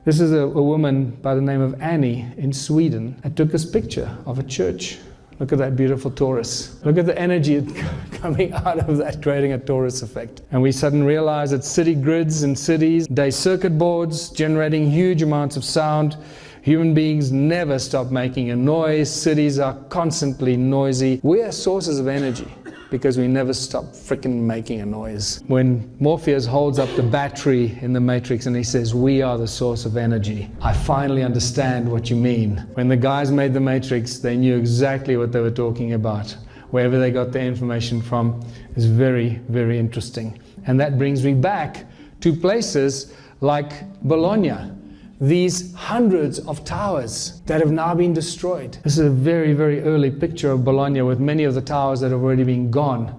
This is a woman by the name of Annie in Sweden and took this picture of a church. Look at that beautiful torus. Look at the energy coming out of that, creating a torus effect. And we suddenly realize that city grids in cities, they circuit boards generating huge amounts of sound. Human beings never stop making a noise. Cities are constantly noisy. We are sources of energy because we never stop freaking making a noise. When Morpheus holds up the battery in the Matrix and he says, "We are the source of energy," I finally understand what you mean. When the guys made the Matrix, they knew exactly what they were talking about. Wherever they got their information from is very, very interesting. And that brings me back to places like Bologna. These hundreds of towers that have now been destroyed. This is a very, very early picture of Bologna with many of the towers that have already been gone.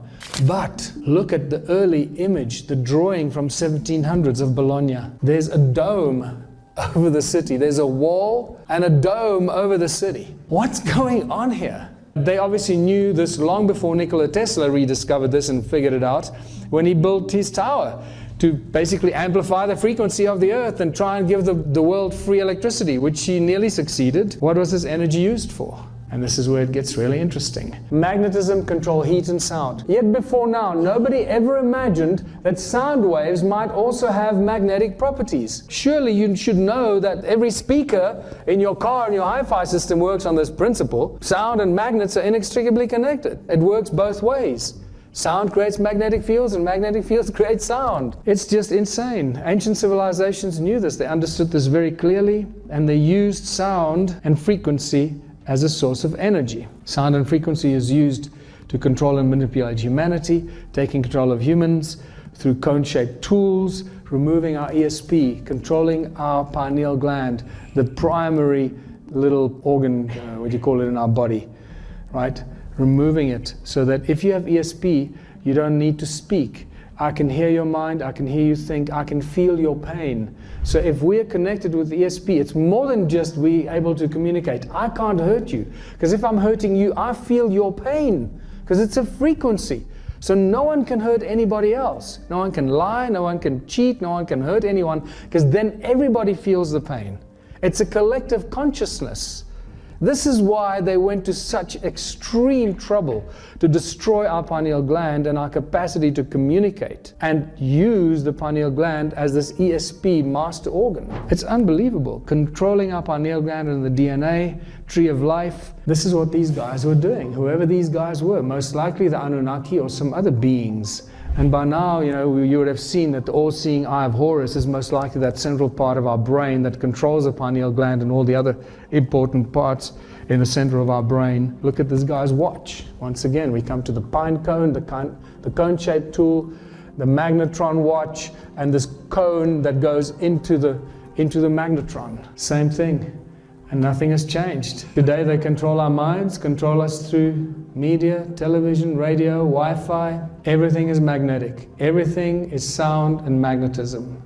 But look at the early image, the drawing from 1700s of Bologna. There's a dome over the city. There's a wall and a dome over the city. What's going on here? They obviously knew this long before Nikola Tesla rediscovered this and figured it out when he built his tower, to basically amplify the frequency of the earth and try and give the world free electricity, which he nearly succeeded. What was this energy used for? And this is where it gets really interesting. Magnetism control heat and sound. Yet before now, nobody ever imagined that sound waves might also have magnetic properties. Surely you should know that every speaker in your car and your hi-fi system works on this principle. Sound and magnets are inextricably connected. It works both ways. Sound creates magnetic fields and magnetic fields create sound. It's just insane. Ancient civilizations knew this. They understood this very clearly, and they used sound and frequency as a source of energy. Sound and frequency is used to control and manipulate humanity, taking control of humans through cone-shaped tools, removing our ESP, controlling our pineal gland, the primary little organ, in our body, right? Removing it so that if you have ESP, you don't need to speak. I can hear your mind, I can hear you think, I can feel your pain. So if we are connected with ESP, it's more than just we able to communicate. I can't hurt you, because if I'm hurting you, I feel your pain, because it's a frequency. So no one can hurt anybody else. No one can lie, no one can cheat, no one can hurt anyone, because then everybody feels the pain. It's a collective consciousness. This is why they went to such extreme trouble to destroy our pineal gland and our capacity to communicate, and use the pineal gland as this ESP master organ. It's unbelievable. Controlling our pineal gland and the DNA, tree of life. This is what these guys were doing, whoever these guys were, most likely the Anunnaki or some other beings. And by now, you would have seen that the all-seeing eye of Horus is most likely that central part of our brain that controls the pineal gland and all the other important parts in the center of our brain. Look at this guy's watch. Once again, we come to the pine cone, the cone-shaped tool, the magnetron watch, and this cone that goes into the magnetron. Same thing. And nothing has changed. Today they control our minds, control us through media, television, radio, Wi-Fi. Everything is magnetic. Everything is sound and magnetism.